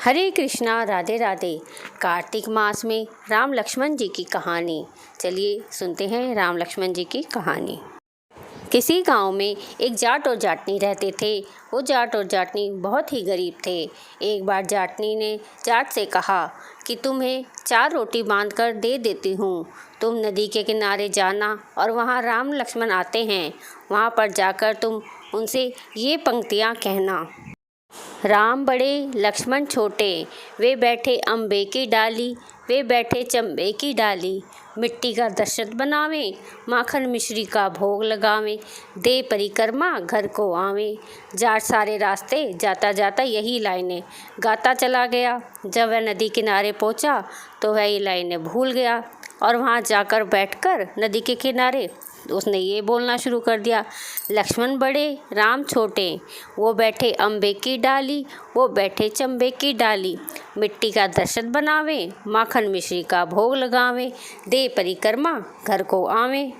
हरे कृष्णा, राधे राधे। कार्तिक मास में राम लक्ष्मण जी की कहानी। चलिए सुनते हैं राम लक्ष्मण जी की कहानी। किसी गांव में एक जाट और जाटनी रहते थे। वो जाट और जाटनी बहुत ही गरीब थे। एक बार जाटनी ने जाट से कहा कि तुम्हें 4 रोटी बांध कर दे देती हूँ। तुम नदी के किनारे जाना और वहाँ राम लक्ष्मण आते हैं। वहाँ पर जाकर तुम उनसे ये पंक्तियाँ कहना। राम बड़े लक्ष्मण छोटे, वे बैठे अम्बे की डाली, वे बैठे चंबे की डाली। मिट्टी का दशरथ बनावे, माखन मिश्री का भोग लगावे, दे परिक्रमा घर को आवे। जाट सारे रास्ते जाता जाता यही लाइनें गाता चला गया। जब वह नदी किनारे पहुंचा तो वह ये लाइनें भूल गया और वहां जाकर बैठकर नदी के किनारे उसने ये बोलना शुरू कर दिया। लक्ष्मण बड़े राम छोटे, वो बैठे अम्बे की डाली, वो बैठे चंबे की डाली। मिट्टी का दशरथ बनावे, माखन मिश्री का भोग लगावे, दे परिक्रमा घर को आवे।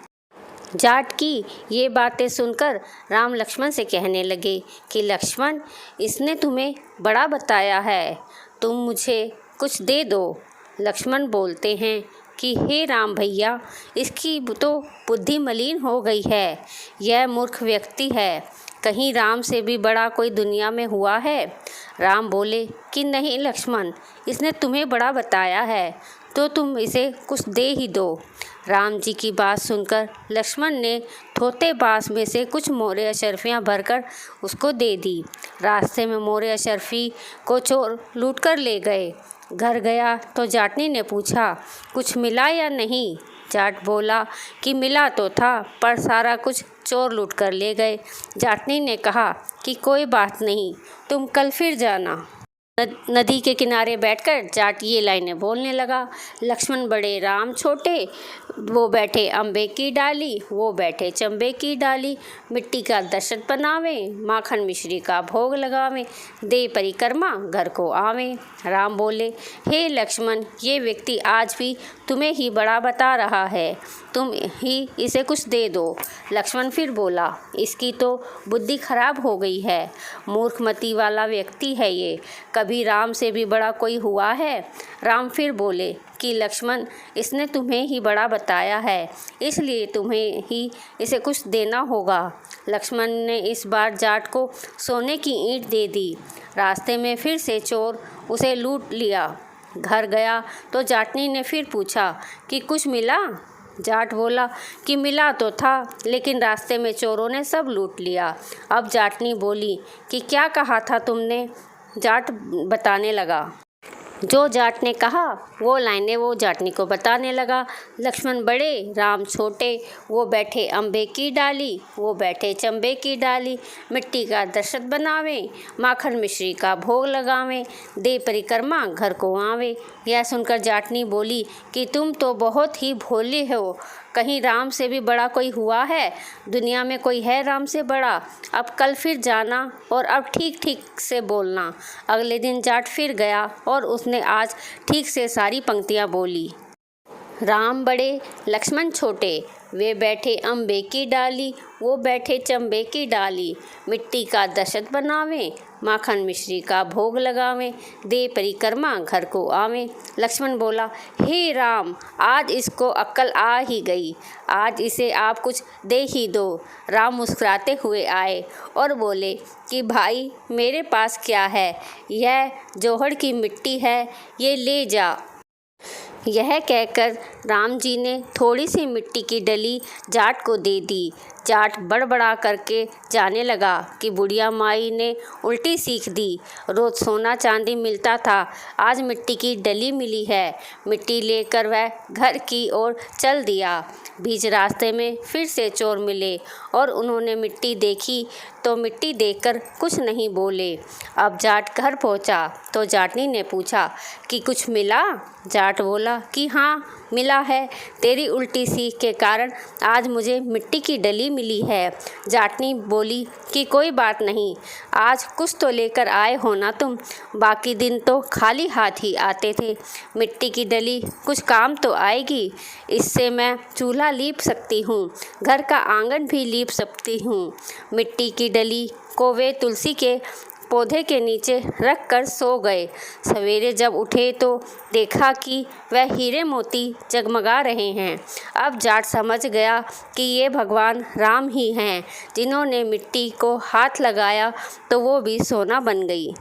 जाट की ये बातें सुनकर राम लक्ष्मण से कहने लगे कि लक्ष्मण, इसने तुम्हें बड़ा बताया है, तुम मुझे कुछ दे दो। लक्ष्मण बोलते हैं कि हे राम भैया, इसकी तो बुद्धि मलिन हो गई है, यह मूर्ख व्यक्ति है, कहीं राम से भी बड़ा कोई दुनिया में हुआ है। राम बोले कि नहीं लक्ष्मण, इसने तुम्हें बड़ा बताया है तो तुम इसे कुछ दे ही दो। राम जी की बात सुनकर लक्ष्मण ने थोते बांस में से कुछ मोरे अशर्फियाँ भरकर उसको दे दी। रास्ते में मोरे अशर्फी को चोर लूट कर ले गए। घर गया तो जाटनी ने पूछा, कुछ मिला या नहीं? जाट बोला कि मिला तो था, पर सारा कुछ चोर लूट कर ले गए। जाटनी ने कहा कि कोई बात नहीं, तुम कल फिर जाना। नदी के किनारे बैठकर जाट ये लाइनें बोलने लगा। लक्ष्मण बड़े राम छोटे, वो बैठे अम्बे की डाली, वो बैठे चंबे की डाली। मिट्टी का दशरथ बनावे, माखन मिश्री का भोग लगावे, दे परिक्रमा घर को आवे। राम बोले, हे लक्ष्मण, ये व्यक्ति आज भी तुम्हें ही बड़ा बता रहा है, तुम ही इसे कुछ दे दो। लक्ष्मण फिर बोला, इसकी तो बुद्धि खराब हो गई है, मूर्खमती वाला व्यक्ति है ये, कभी राम से भी बड़ा कोई हुआ है? राम फिर बोले कि लक्ष्मण, इसने तुम्हें ही बड़ा बताया है, इसलिए तुम्हें ही इसे कुछ देना होगा। लक्ष्मण ने इस बार जाट को सोने की ईंट दे दी। रास्ते में फिर से चोर उसे लूट लिया। घर गया तो जाटनी ने फिर पूछा कि कुछ मिला? जाट बोला कि मिला तो था, लेकिन रास्ते में चोरों ने सब लूट लिया। अब जाटनी बोली कि क्या कहा था तुमने? जाट बताने लगा। जो जाट ने कहा वो लाइनें वो जाटनी को बताने लगा। लक्ष्मण बड़े राम छोटे, वो बैठे अम्बे की डाली, वो बैठे चंबे की डाली। मिट्टी का दशरथ बनावे, माखन मिश्री का भोग लगावे, दे परिक्रमा घर को आवे। यह सुनकर जाटनी बोली कि तुम तो बहुत ही भोले हो, कहीं राम से भी बड़ा कोई हुआ है? दुनिया में कोई है राम से बड़ा? अब कल फिर जाना और अब ठीक ठीक से बोलना। अगले दिन जाट फिर गया और उसने आज ठीक से सारी पंक्तियाँ बोली। राम बड़े लक्ष्मण छोटे, वे बैठे अम्बे की डाली, वो बैठे चंबे की डाली। मिट्टी का दशरथ बनावे, माखन मिश्री का भोग लगावे, दे परिक्रमा घर को आवे। लक्ष्मण बोला, हे राम, आज इसको अक्ल आ ही गई, आज इसे आप कुछ दे ही दो। राम मुस्कुराते हुए आए और बोले कि भाई, मेरे पास क्या है, यह जोहड़ की मिट्टी है, ये ले जा। यह कहकर राम जी ने थोड़ी सी मिट्टी की डली जाट को दे दी। जाट बड़बड़ा करके जाने लगा कि बुढ़िया माई ने उल्टी सीख दी, रोज़ सोना चांदी मिलता था, आज मिट्टी की डली मिली है। मिट्टी लेकर वह घर की ओर चल दिया। बीच रास्ते में फिर से चोर मिले और उन्होंने मिट्टी देखी तो मिट्टी देखकर कुछ नहीं बोले। अब जाट घर पहुंचा तो जाटनी ने पूछा कि कुछ मिला? जाट बोला कि हाँ मिला है, तेरी उल्टी सीख के कारण आज मुझे मिट्टी की डली मिली है। जाटनी बोली कि कोई बात नहीं, आज कुछ तो लेकर आए हो ना तुम, बाकी दिन तो खाली हाथ ही आते थे। मिट्टी की डली कुछ काम तो आएगी, इससे मैं चूल्हा लीप सकती हूँ, घर का आंगन भी लीप सकती हूँ। मिट्टी की डली को वे तुलसी के पौधे के नीचे रख कर सो गए। सवेरे जब उठे तो देखा कि वह हीरे मोती जगमगा रहे हैं। अब जाट समझ गया कि ये भगवान राम ही हैं, जिन्होंने मिट्टी को हाथ लगाया तो वो भी सोना बन गई।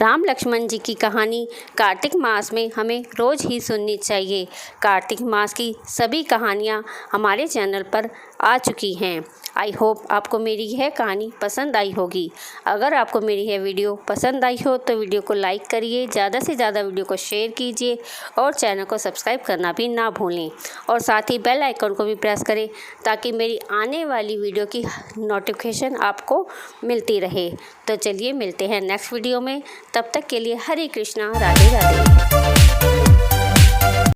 राम लक्ष्मण जी की कहानी कार्तिक मास में हमें रोज़ ही सुननी चाहिए। कार्तिक मास की सभी कहानियाँ हमारे चैनल पर आ चुकी हैं। आई होप आपको मेरी यह कहानी पसंद आई होगी। अगर आपको मेरी यह वीडियो पसंद आई हो तो वीडियो को लाइक करिए, ज़्यादा से ज़्यादा वीडियो को शेयर कीजिए और चैनल को सब्सक्राइब करना भी ना भूलें। और साथ ही बेल आइकन को भी प्रेस करें ताकि मेरी आने वाली वीडियो की नोटिफिकेशन आपको मिलती रहे। तो चलिए मिलते हैं नेक्स्ट वीडियो में। तब तक के लिए हरे कृष्णा, राधे राधे।